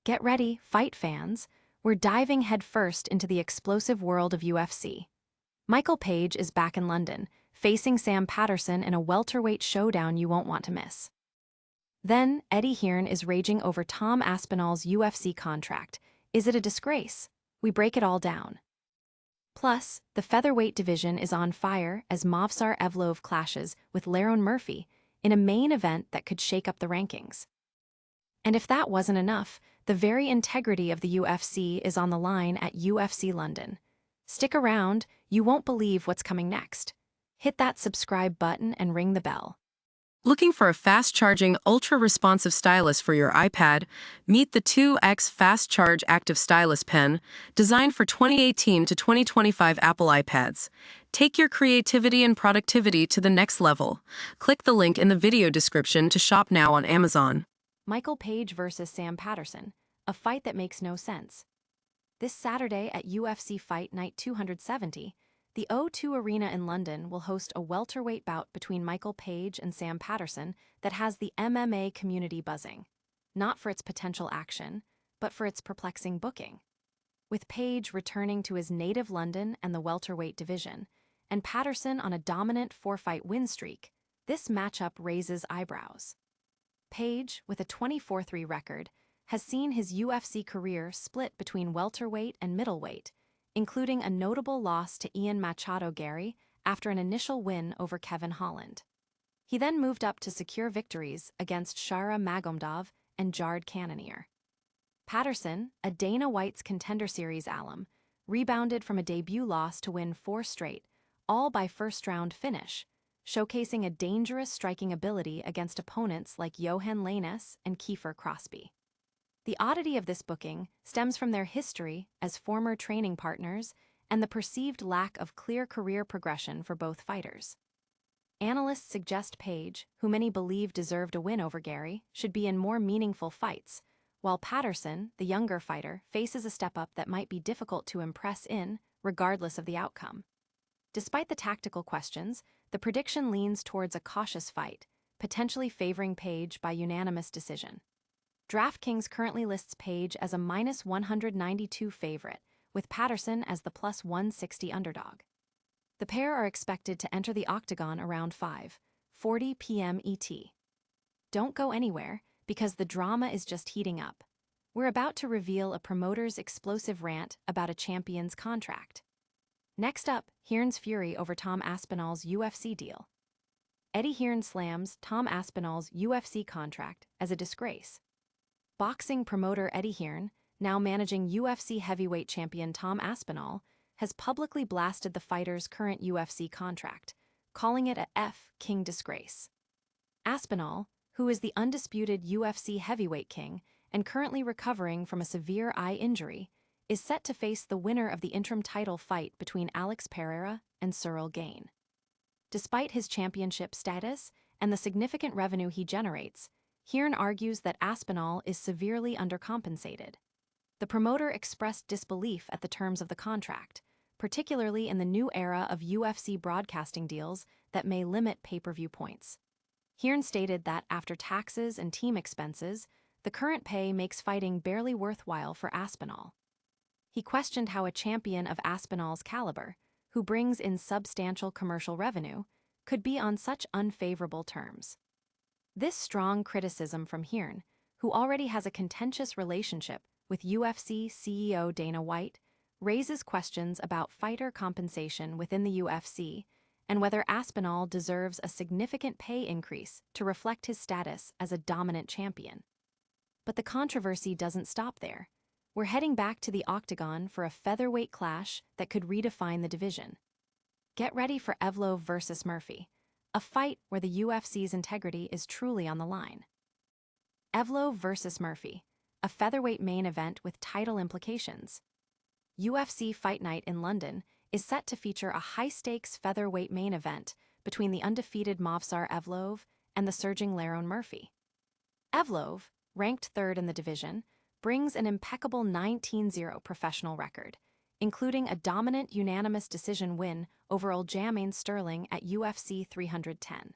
Get ready, fight fans. We're diving headfirst into the explosive world of UFC. Michael Page is back in London, facing Sam Patterson in a welterweight showdown you won't want to miss. Then, Eddie Hearn is raging over Tom Aspinall's UFC contract. Is it a disgrace? We break it all down. Plus, the featherweight division is on fire as Movsar Evloev clashes with Lerone Murphy in a main event that could shake up the rankings. And if that wasn't enough, the very integrity of the UFC is on the line at UFC London. Stick around, you won't believe what's coming next. Hit that subscribe button and ring the bell. Looking for a fast-charging, ultra-responsive stylus for your iPad? Meet the 2X Fast Charge Active Stylus Pen, designed for 2018 to 2025 Apple iPads. Take your creativity and productivity to the next level. Click the link in the video description to shop now on Amazon. Michael Page versus Sam Patterson, a fight that makes no sense. This Saturday at UFC Fight Night 270, the O2 Arena in London will host a welterweight bout between Michael Page and Sam Patterson that has the MMA community buzzing. Not for its potential action, but for its perplexing booking. With Page returning to his native London and the welterweight division, and Patterson on a dominant four-fight win streak, this matchup raises eyebrows. Page, with a 24-3 record, has seen his UFC career split between welterweight and middleweight, including a notable loss to Ian Machado Gary after an initial win over Kevin Holland. He then moved up to secure victories against Shara Magomedov and Jared Cannonier. Patterson, a Dana White's Contender Series alum, rebounded from a debut loss to win 4 straight, all by first-round finish, showcasing a dangerous striking ability against opponents like Johan Lainez and Kiefer Crosby. The oddity of this booking stems from their history as former training partners and the perceived lack of clear career progression for both fighters. Analysts suggest Page, who many believe deserved a win over Gary, should be in more meaningful fights, while Patterson, the younger fighter, faces a step-up that might be difficult to impress in, regardless of the outcome. Despite the tactical questions, the prediction leans towards a cautious fight, potentially favoring Page by unanimous decision. DraftKings currently lists Page as a -192 favorite, with Patterson as the +160 underdog. The pair are expected to enter the octagon around 5:40 p.m. ET. Don't go anywhere, because the drama is just heating up. We're about to reveal a promoter's explosive rant about a champion's contract. Next up, Hearn's fury over Tom Aspinall's UFC deal. Eddie Hearn slams Tom Aspinall's UFC contract as a disgrace. Boxing promoter Eddie Hearn, now managing UFC heavyweight champion Tom Aspinall, has publicly blasted the fighter's current UFC contract, calling it a King disgrace. Aspinall, who is the undisputed UFC heavyweight king and currently recovering from a severe eye injury, is set to face the winner of the interim title fight between Alex Pereira and Cyril Gane. Despite his championship status and the significant revenue he generates, Hearn argues that Aspinall is severely undercompensated. The promoter expressed disbelief at the terms of the contract, particularly in the new era of UFC broadcasting deals that may limit pay-per-view points. Hearn stated that after taxes and team expenses, the current pay makes fighting barely worthwhile for Aspinall. He questioned how a champion of Aspinall's caliber, who brings in substantial commercial revenue, could be on such unfavorable terms. This strong criticism from Hearn, who already has a contentious relationship with UFC CEO Dana White, raises questions about fighter compensation within the UFC and whether Aspinall deserves a significant pay increase to reflect his status as a dominant champion. But the controversy doesn't stop there. We're heading back to the octagon for a featherweight clash that could redefine the division. Get ready for Evloev versus Murphy, a fight where the UFC's integrity is truly on the line. Evloev versus Murphy, a featherweight main event with title implications. UFC Fight Night in London is set to feature a high-stakes featherweight main event between the undefeated Movsar Evloev and the surging Lerone Murphy. Evloev, ranked third in the division, brings an impeccable 19-0 professional record, including a dominant unanimous decision win over Aljamain Sterling at UFC 310.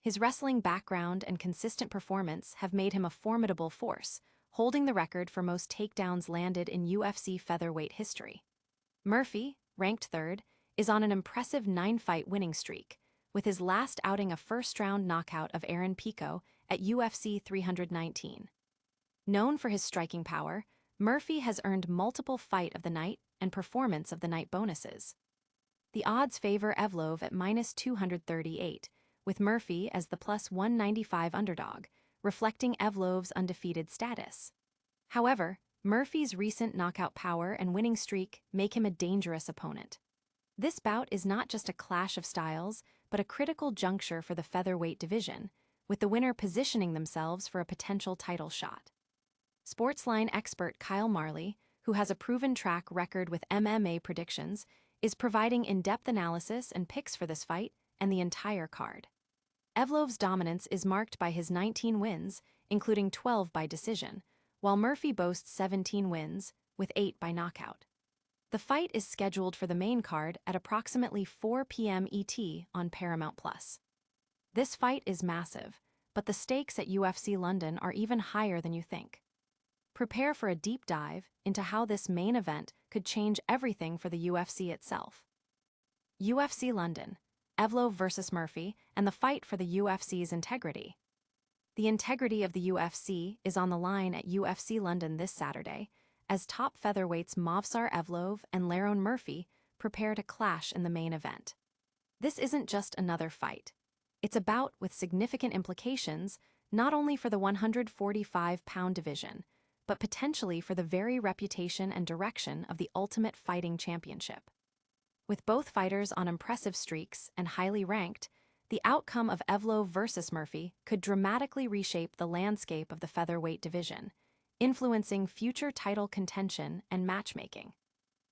His wrestling background and consistent performance have made him a formidable force, holding the record for most takedowns landed in UFC featherweight history. Murphy, ranked third, is on an impressive 9-fight winning streak, with his last outing a first-round knockout of Aaron Pico at UFC 319. Known for his striking power, Murphy has earned multiple Fight of the Night and Performance of the Night bonuses. The odds favor Evloev at -238, with Murphy as the +195 underdog, reflecting Evloev's undefeated status. However, Murphy's recent knockout power and winning streak make him a dangerous opponent. This bout is not just a clash of styles, but a critical juncture for the featherweight division, with the winner positioning themselves for a potential title shot. Sportsline expert Kyle Marley, who has a proven track record with MMA predictions, is providing in-depth analysis and picks for this fight and the entire card. Evloev's dominance is marked by his 19 wins, including 12 by decision, while Murphy boasts 17 wins, with 8 by knockout. The fight is scheduled for the main card at approximately 4 p.m. ET on Paramount+. This fight is massive, but the stakes at UFC London are even higher than you think. Prepare for a deep dive into how this main event could change everything for the UFC itself. UFC London, Evloev versus Murphy, and the fight for the UFC's integrity. The integrity of the UFC is on the line at UFC London this Saturday, as top featherweights Movsar Evloev and Lerone Murphy prepare to clash in the main event. This isn't just another fight. It's a bout with significant implications, not only for the 145-pound division, but potentially for the very reputation and direction of the Ultimate Fighting Championship. With both fighters on impressive streaks and highly ranked, the outcome of Evloev versus Murphy could dramatically reshape the landscape of the featherweight division, influencing future title contention and matchmaking.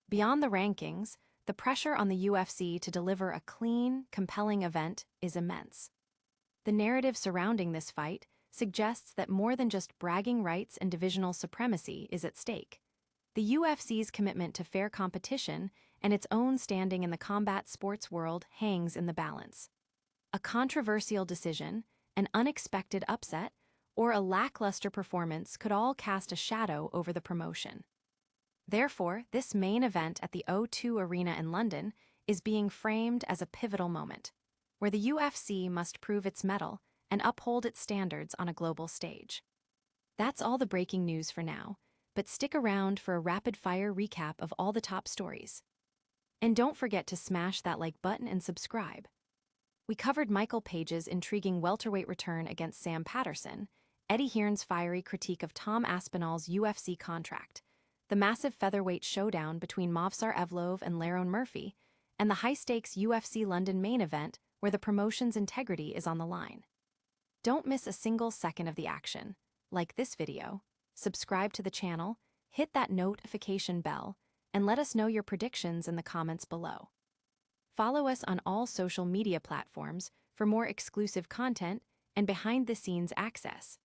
Beyond the rankings, the pressure on the UFC to deliver a clean, compelling event is immense. The narrative surrounding this fight suggests that more than just bragging rights and divisional supremacy is at stake. The UFC's commitment to fair competition and its own standing in the combat sports world hangs in the balance. A controversial decision, an unexpected upset, or a lackluster performance could all cast a shadow over the promotion. Therefore, this main event at the O2 Arena in London is being framed as a pivotal moment, where the UFC must prove its mettle and uphold its standards on a global stage. That's all the breaking news for now, but stick around for a rapid-fire recap of all the top stories. And don't forget to smash that like button and subscribe. We covered Michael Page's intriguing welterweight return against Sam Patterson, Eddie Hearn's fiery critique of Tom Aspinall's UFC contract, the massive featherweight showdown between Movsar Evloev and Lerone Murphy, and the high-stakes UFC London main event where the promotion's integrity is on the line. Don't miss a single second of the action. Like this video, subscribe to the channel, hit that notification bell, and let us know your predictions in the comments below. Follow us on all social media platforms for more exclusive content and behind-the-scenes access.